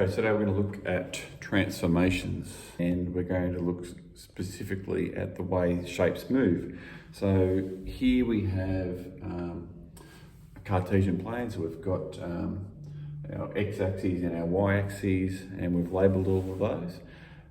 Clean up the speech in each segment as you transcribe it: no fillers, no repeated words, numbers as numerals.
Okay, so now we're going to look at transformations, and we're going to look specifically at the way shapes move. So here we have a Cartesian plane, so we've got our x-axis and our y-axis, and we've labelled all of those.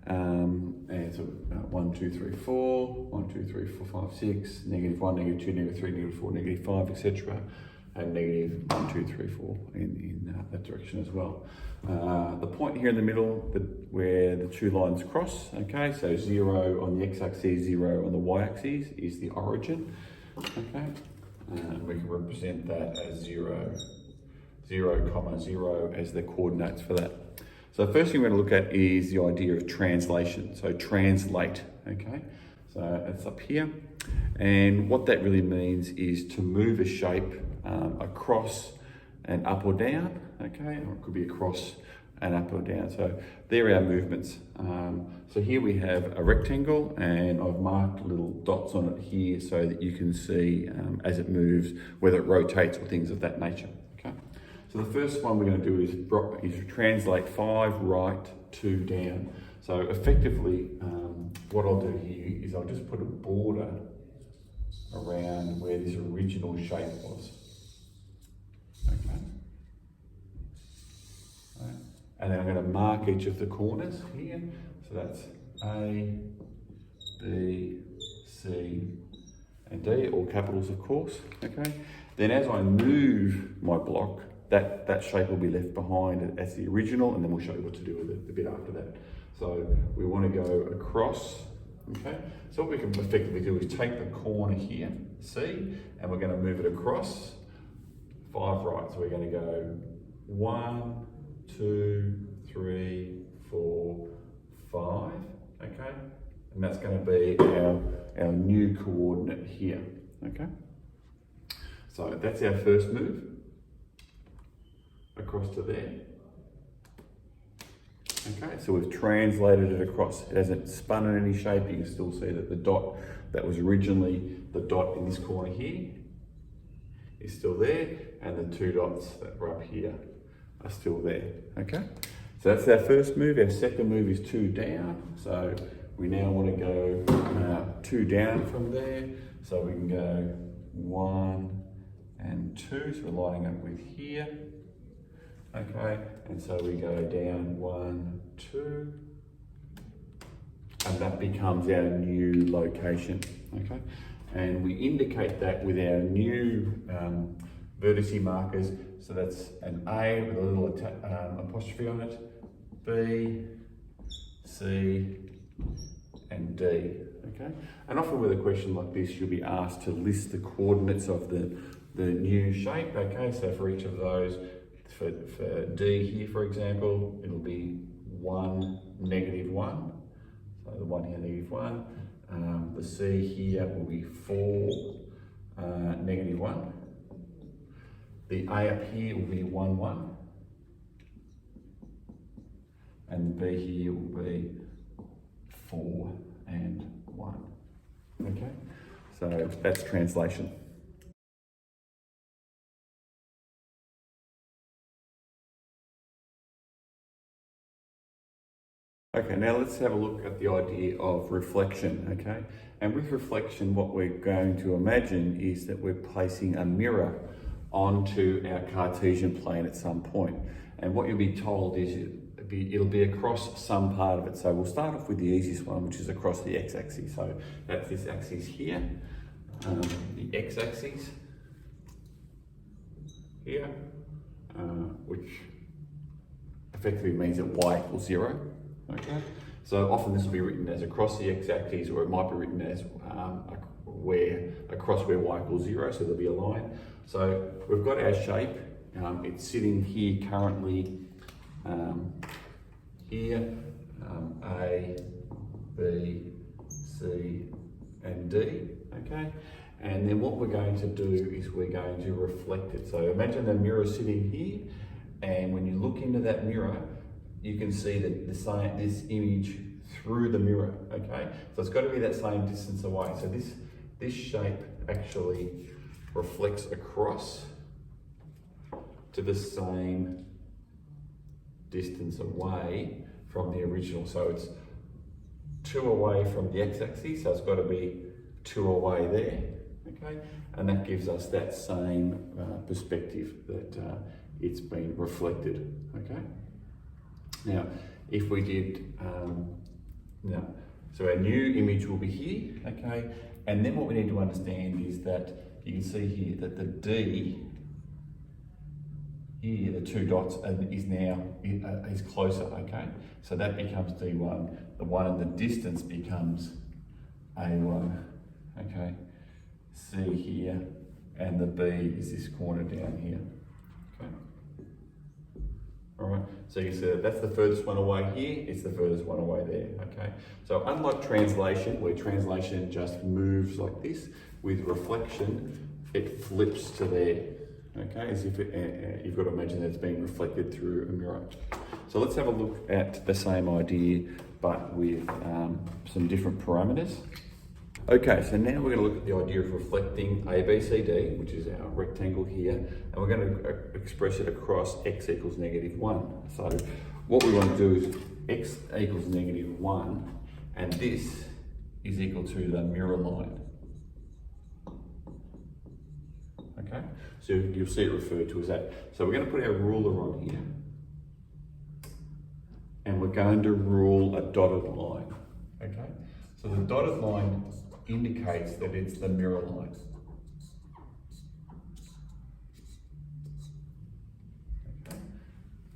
And so 1, 2, 3, 4, 1, 2, 3, 4, 5, 6, -1, -2, -3, -4, -5, etc. And -1, 2, 3, 4 in that direction as well. The point here in the middle where the two lines cross, okay, so 0 on the x-axis, 0 on the y-axis is the origin, okay, and we can represent that as 0, 0, 0 as the coordinates for that. So the first thing we're going to look at is the idea of translation, so translate, okay, so it's up here, and what that really means is to move a shape across and up or down, okay, or it could be across and up or down. So there are our movements. So here we have a rectangle, and I've marked little dots on it here so that you can see as it moves, whether it rotates or things of that nature, okay. So the first one we're going to do is translate 5 right, 2 down. So effectively, what I'll do here is I'll just put a border around where this original shape was. Okay. Right. And then I'm going to mark each of the corners here. So that's A, B, C, and D, all capitals of course. Okay. Then as I move my block, that shape will be left behind as the original, and then we'll show you what to do with it a bit after that. So we want to go across. Okay. So what we can effectively do is take the corner here, C, and we're going to move it across 5 right. So we're going to go 1, 2, 3, 4, 5. Okay, and that's going to be our new coordinate here. Okay, so that's our first move across to there. Okay, so we've translated it across. It hasn't spun in any shape. You can still see that the dot that was originally the dot in this corner here is still there, and the 2 dots that were up here are still there, okay? So that's our first move. Our second move is 2 down. So we now want to go 2 down from there. So we can go 1 and 2, so we're lining up with here. Okay, and so we go down 1, 2, and that becomes our new location, okay? And we indicate that with our new vertice markers. So that's an A with a little apostrophe on it, B, C, and D, okay? And often with a question like this, you'll be asked to list the coordinates of the new shape, okay? So for each of those, for D here, for example, it'll be 1, -1. So the 1 here, -1. The C here will be 4, -1. The A up here will be 1, 1. And the B here will be 4 and 1. Okay, so that's translation. Okay, now let's have a look at the idea of reflection, okay? And with reflection, what we're going to imagine is that we're placing a mirror onto our Cartesian plane at some point. And what you'll be told is it'll be across some part of it. So we'll start off with the easiest one, which is across the x-axis. So that's this axis here, the x-axis here, which effectively means that y equals 0. Okay, so often this will be written as across the x-axis, or it might be written as across where y equals 0, so there'll be a line. So we've got our shape, it's sitting here currently, here, A, B, C, and D, okay? And then what we're going to do is we're going to reflect it. So imagine the mirror sitting here, and when you look into that mirror, you can see that this image through the mirror, okay? So it's got to be that same distance away. So this shape actually reflects across to the same distance away from the original. So it's 2 away from the x-axis, so it's got to be 2 away there, okay? And that gives us that same perspective that it's been reflected, okay? Now, if we did, so our new image will be here, okay? And then what we need to understand is that you can see here that the D, here, the 2 dots, is now is closer, okay? So that becomes D1. The 1 in the distance becomes A1, okay? C here, and the B is this corner down here, okay? All right, so you see that that's the furthest one away here, it's the furthest one away there, okay? So unlike translation, where translation just moves like this, with reflection, it flips to there, okay? As if you've got to imagine that it's being reflected through a mirror. So let's have a look at the same idea, but with some different parameters. Okay, so now we're going to look at the idea of reflecting ABCD, which is our rectangle here, and we're going to express it across x equals -1. So what we want to do is x equals -1, and this is equal to the mirror line. Okay, so you'll see it referred to as that. So we're going to put our ruler on here, and we're going to rule a dotted line. Okay, so the dotted line indicates that it's the mirror line. Okay.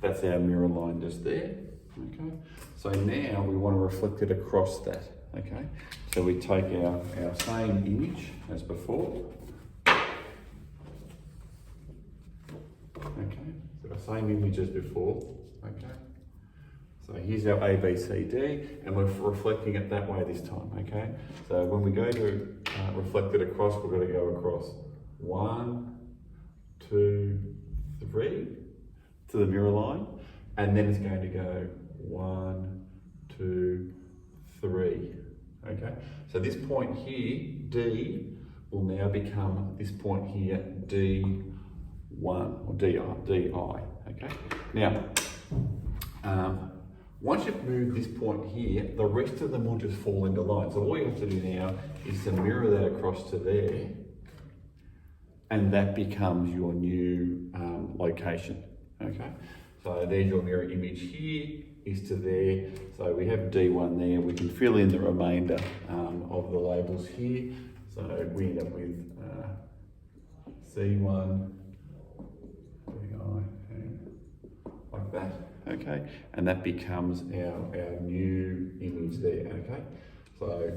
That's our mirror line just there. Okay. So now we want to reflect it across that. Okay. So we take our same image as before. Okay. So our same image as before. Okay. So here's our A, B, C, D, and we're reflecting it that way this time, okay? So when we go to reflect it across, we're going to go across 1, 2, 3 to the mirror line, and then it's going to go 1, 2, 3, okay? So this point here, D, will now become this point here, D1, or DI, okay? Now, once you've moved this point here, the rest of them will just fall into line. So all you have to do now is to mirror that across to there, and that becomes your new location, okay? So there's your mirror image here, is to there. So we have D1 there. We can fill in the remainder of the labels here. So we end up with C1, DI, like that. Okay, and that becomes our new image there, okay? So,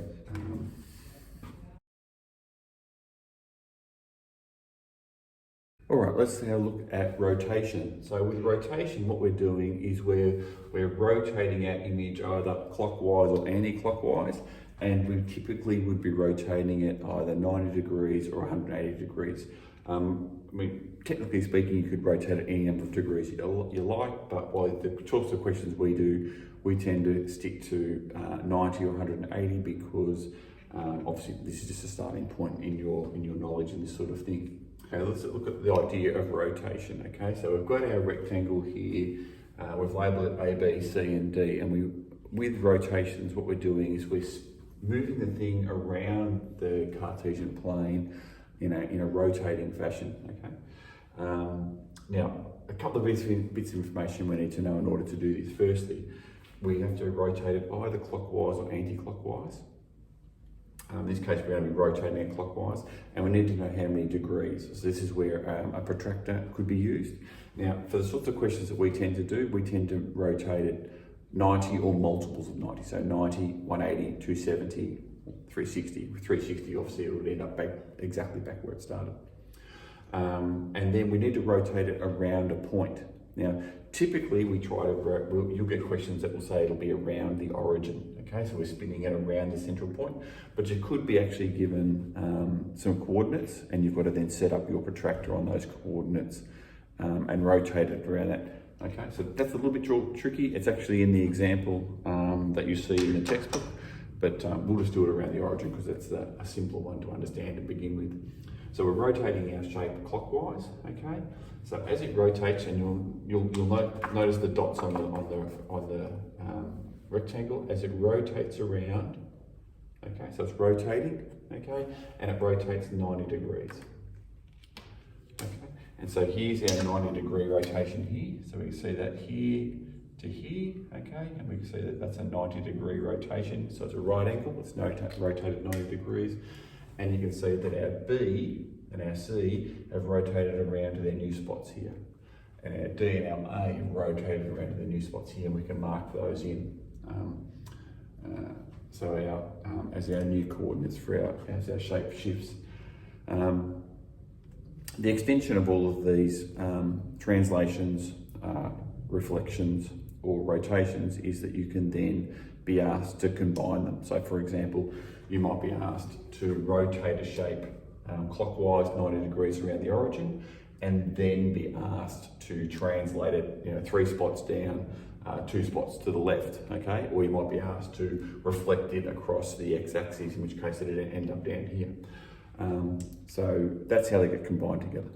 all right, let's now look at rotation. So with rotation, what we're doing is we're rotating our image either clockwise or anti-clockwise, and we typically would be rotating it either 90 degrees or 180 degrees. I mean, technically speaking, you could rotate it any number of degrees you like, but by the sorts of questions we do, we tend to stick to 90 or 180 because obviously this is just a starting point in your knowledge and this sort of thing. Okay, let's look at the idea of rotation. Okay, so we've got our rectangle here. We've labelled it A, B, C, and D, and with rotations, what we're doing is we're moving the thing around the Cartesian plane in a rotating fashion, okay? Now, a couple of bits of information we need to know in order to do this. Firstly, we have to rotate it either clockwise or anti-clockwise. In this case, we're going to be rotating it clockwise, and we need to know how many degrees. So this is where a protractor could be used. Now, for the sorts of questions that we tend to do, we tend to rotate it 90 or multiples of 90. So 90, 180, 270, 360. With 360, obviously, it would end up exactly back where it started. And then we need to rotate it around a point. Now, typically we try to, you'll get questions that will say it'll be around the origin, okay? So we're spinning it around the central point, but you could be actually given some coordinates, and you've got to then set up your protractor on those coordinates and rotate it around that. Okay, so that's a little bit tricky. It's actually in the example that you see in the textbook, but we'll just do it around the origin because that's a simpler one to understand to begin with. So we're rotating our shape clockwise, okay? So as it rotates, and you'll notice the dots on the rectangle as it rotates around. Okay, so it's rotating, okay, and it rotates 90 degrees. Okay, and so here's our 90-degree rotation here. So we can see that here to here, okay, and we can see that that's a 90-degree rotation. So it's a right angle, it's rotated 90 degrees. And you can see that our B and our C have rotated around to their new spots here. And our D and our A have rotated around to their new spots here, and we can mark those in. So as our new coordinates for as our shape shifts. The extension of all of these translations, reflections, or rotations is that you can then be asked to combine them. So for example, you might be asked to rotate a shape clockwise 90 degrees around the origin, and then be asked to translate it 3 spots down, 2 spots to the left, okay? Or you might be asked to reflect it across the x-axis, in which case it'd end up down here. So that's how they get combined together.